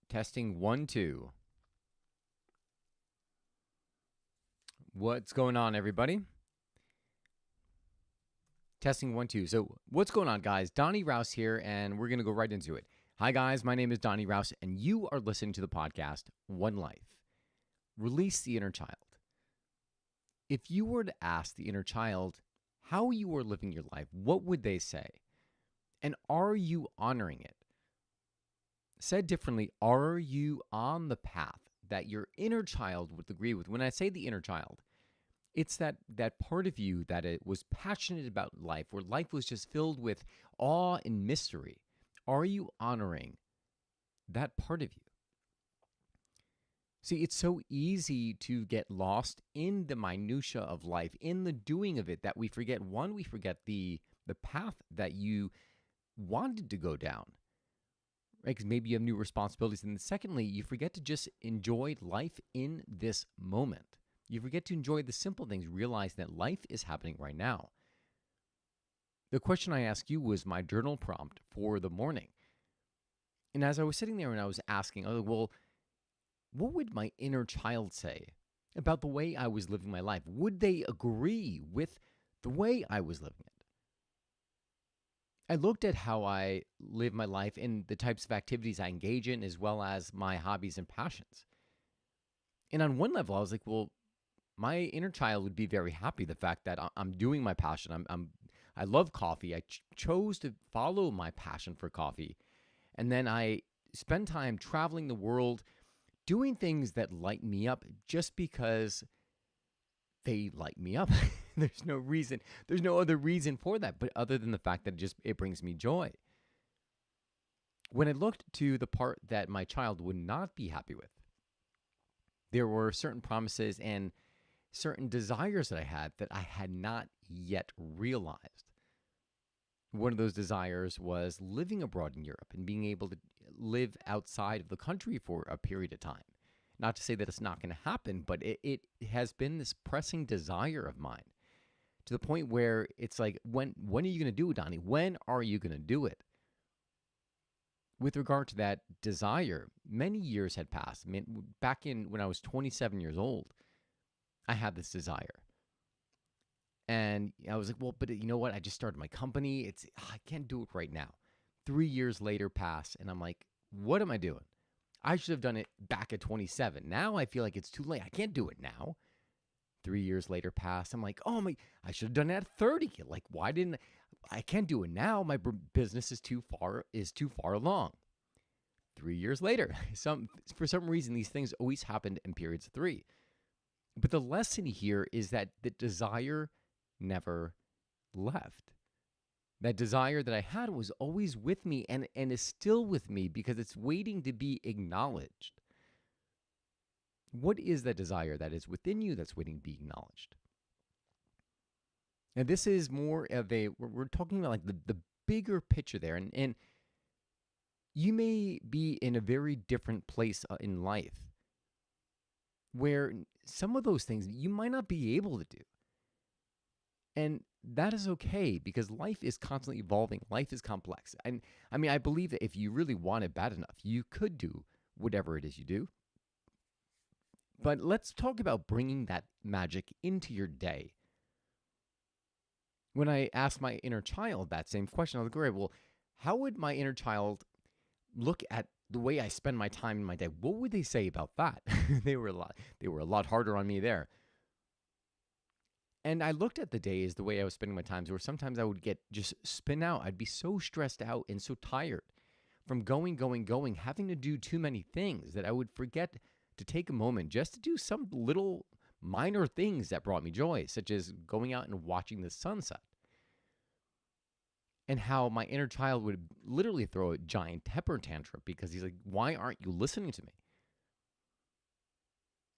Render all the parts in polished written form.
Testing 1, 2. What's going on, everybody? Testing 1, 2. So, what's going on, guys? Donnie Rouse here, and we're going to go right into it. Hi, guys. My name is Donnie Rouse, and you are listening to the podcast One Life. Release the inner child. If you were to ask the inner child how you are living your life, what would they say? And are you honoring it? Said differently, are you on the path that your inner child would agree with? When I say the inner child, it's that part of you that it was passionate about life, where life was just filled with awe and mystery. Are you honoring that part of you? See, it's so easy to get lost in the minutia of life, in the doing of it, that we forget, one, we forget the path that you wanted to go down. Right? Because maybe you have new responsibilities. And secondly, you forget to just enjoy life in this moment. You forget to enjoy the simple things, realize that life is happening right now. The question I asked you was my journal prompt for the morning. And as I was sitting there and I was asking, I was like, well, what would my inner child say about the way I was living my life? Would they agree with the way I was living it? I looked at how I live my life and the types of activities I engage in, as well as my hobbies and passions. And on one level, I was like, well, my inner child would be very happy the fact that I'm doing my passion. I love coffee. I chose to follow my passion for coffee. And then I spend time traveling the world, doing things that light me up just because they light me up. There's no other reason for that, but other than the fact that it brings me joy. When I looked to the part that my child would not be happy with, there were certain promises and certain desires that I had not yet realized. One of those desires was living abroad in Europe and being able to live outside of the country for a period of time. Not to say that it's not going to happen, but it has been this pressing desire of mine, to the point where it's like, when are you going to do it, Donnie? When are you going to do it? With regard to that desire, many years had passed. I mean, back in when I was 27 years old, I had this desire. And I was like, well, but you know what? I just started my company. I can't do it right now. 3 years later pass, and I'm like, what am I doing? I should have done it back at 27. Now I feel like it's too late. I can't do it now. 3 years later pass. I'm like, oh my, I should have done it at 30. Like, why didn't I can't do it now? My business is too far along. 3 years later, for some reason, these things always happened in periods of three. But the lesson here is that the desire never left. That desire that I had was always with me and is still with me because it's waiting to be acknowledged. What is that desire that is within you that's waiting to be acknowledged? And this is more of we're talking about like the bigger picture there. And you may be in a very different place in life where some of those things you might not be able to do. And that is okay, because life is constantly evolving. Life is complex. And I mean, I believe that if you really want it bad enough, you could do whatever it is you do. But let's talk about bringing that magic into your day. When I asked my inner child that same question, I was like, all right, well, how would my inner child look at the way I spend my time in my day? What would they say about that? They were a lot harder on me there. And I looked at the days, the way I was spending my time, where sometimes I would get just spin out. I'd be so stressed out and so tired from going, having to do too many things, that I would forget to take a moment just to do some little minor things that brought me joy, such as going out and watching the sunset. And how my inner child would literally throw a giant temper tantrum because he's like, why aren't you listening to me?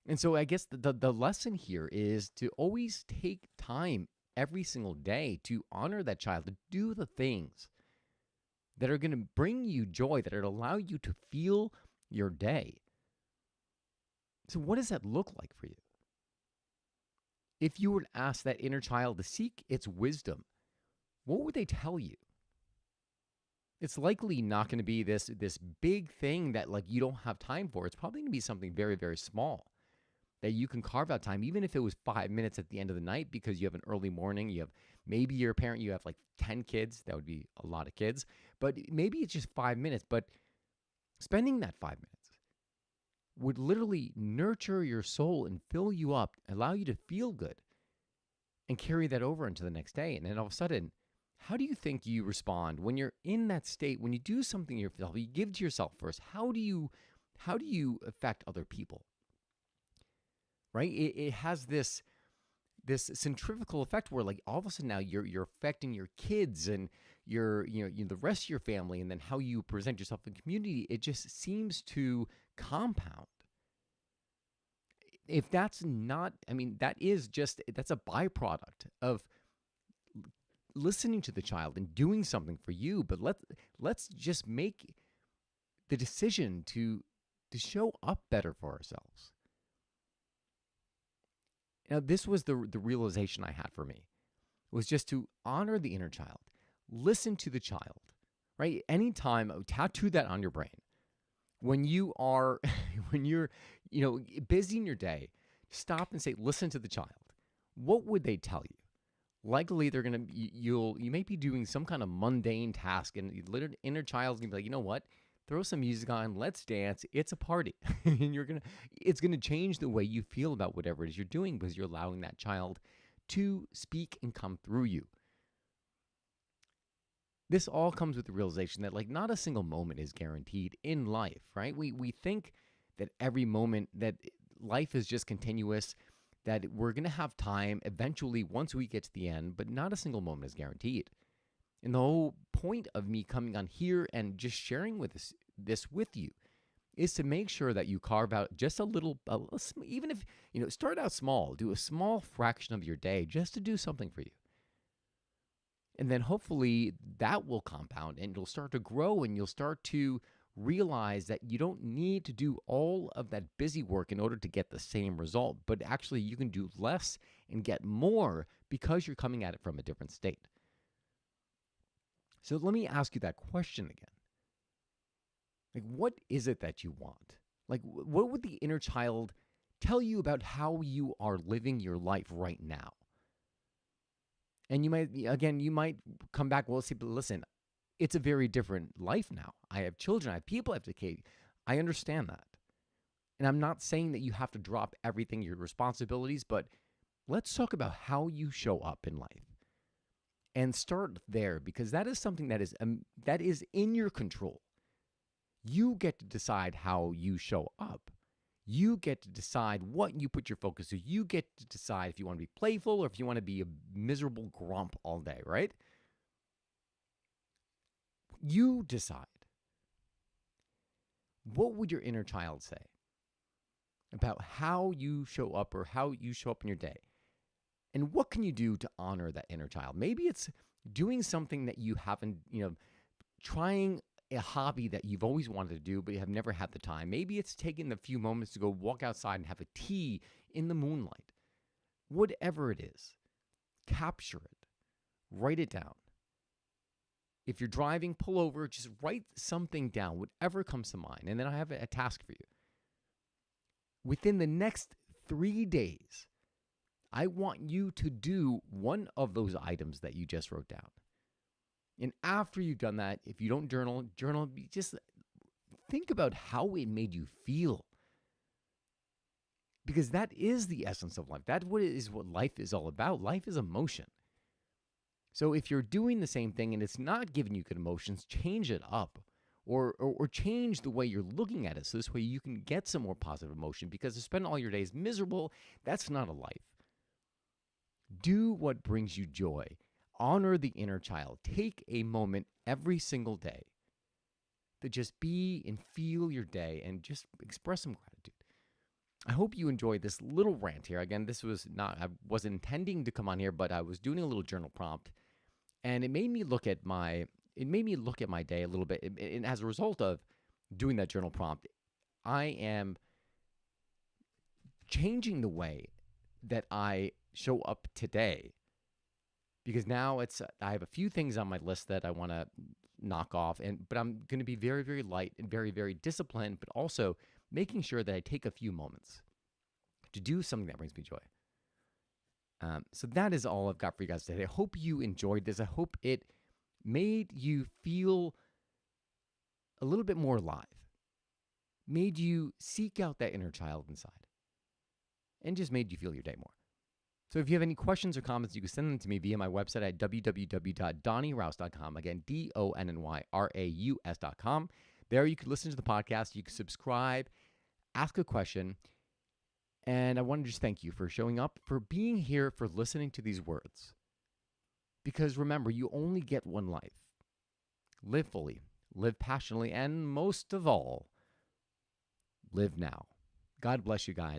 And so I guess the lesson here is to always take time every single day to honor that child, to do the things that are going to bring you joy, that are going to allow you to feel your day. So what does that look like for you? If you were to ask that inner child to seek its wisdom, what would they tell you? it's likely not going to be this big thing that like you don't have time for. It's probably going to be something very, very small that you can carve out time, even if it was 5 minutes at the end of the night because you have an early morning. You have maybe you're a parent, you have like 10 kids. That would be a lot of kids, but maybe it's just 5 minutes. But spending that 5 minutes would literally nurture your soul and fill you up, allow you to feel good, and carry that over into the next day. And then all of a sudden, how do you think you respond when you're in that state? When you do something yourself, you give to yourself first. How do you affect other people? Right? It has this centrifugal effect where like all of a sudden now you're affecting your kids and the rest of your family, and then how you present yourself in community. It just seems to compound. If that's not, I mean, that's a byproduct of listening to the child and doing something for you. But let's just make the decision to show up better for ourselves. Now, this was the realization I had for me, was just to honor the inner child, listen to the child, right? Anytime, tattoo that on your brain. When you are, when you're, busy in your day, stop and say, listen to the child. What would they tell you? Likely they're going to, you may be doing some kind of mundane task, and the inner child's going to be like, you know what? Throw some music on, let's dance. It's a party. And it's going to change the way you feel about whatever it is you're doing, because you're allowing that child to speak and come through you. This all comes with the realization that like not a single moment is guaranteed in life, right? We think that every moment, that life is just continuous, that we're going to have time eventually once we get to the end, but not a single moment is guaranteed. And the whole point of me coming on here and just sharing with this with you is to make sure that you carve out just a little, even if, start out small, do a small fraction of your day just to do something for you. And then hopefully that will compound and it'll start to grow, and you'll start to realize that you don't need to do all of that busy work in order to get the same result, but actually you can do less and get more because you're coming at it from a different state. So let me ask you that question again. Like, what is it that you want? Like, what would the inner child tell you about how you are living your life right now? And you might come back, well, see, but listen, it's a very different life now. I have children, I have people I have to take. I understand that. And I'm not saying that you have to drop everything, your responsibilities, but let's talk about how you show up in life. And start there, because that is something that is in your control. You get to decide how you show up. You get to decide what you put your focus to. You get to decide if you want to be playful or if you want to be a miserable grump all day, right? You decide. What would your inner child say about how you show up, or how you show up in your day? And what can you do to honor that inner child? Maybe it's doing something that you haven't, trying a hobby that you've always wanted to do, but you have never had the time. Maybe it's taking a few moments to go walk outside and have a tea in the moonlight. Whatever it is, capture it. Write it down. If you're driving, pull over, just write something down, whatever comes to mind. And then I have a task for you. Within the next 3 days, I want you to do one of those items that you just wrote down. And after you've done that, if you don't journal, just think about how it made you feel. Because that is the essence of life. That is what life is all about. Life is emotion. So if you're doing the same thing and it's not giving you good emotions, change it up. Or change the way you're looking at it, so this way you can get some more positive emotion. Because to spend all your days miserable, that's not a life. Do what brings you joy. Honor the inner child. Take a moment every single day to just be and feel your day and just express some gratitude. I hope you enjoyed this little rant here. Again, I wasn't intending to come on here, but I was doing a little journal prompt, and it made me look at my day a little bit. And as a result of doing that journal prompt, I am changing the way that I show up today, because now I have a few things on my list that I want to knockoff, but I'm going to be very, very light and very, very disciplined, but also making sure that I take a few moments to do something that brings me joy. So that is all I've got for you guys today. I hope you enjoyed this. I hope it made you feel a little bit more alive, made you seek out that inner child inside, and just made you feel your day more. So if you have any questions or comments, you can send them to me via my website at www.donnyraus.com. Again, DONNYRAUS.com. There you can listen to the podcast, you can subscribe, ask a question, and I want to just thank you for showing up, for being here, for listening to these words. Because remember, you only get one life. Live fully, live passionately, and most of all, live now. God bless you guys.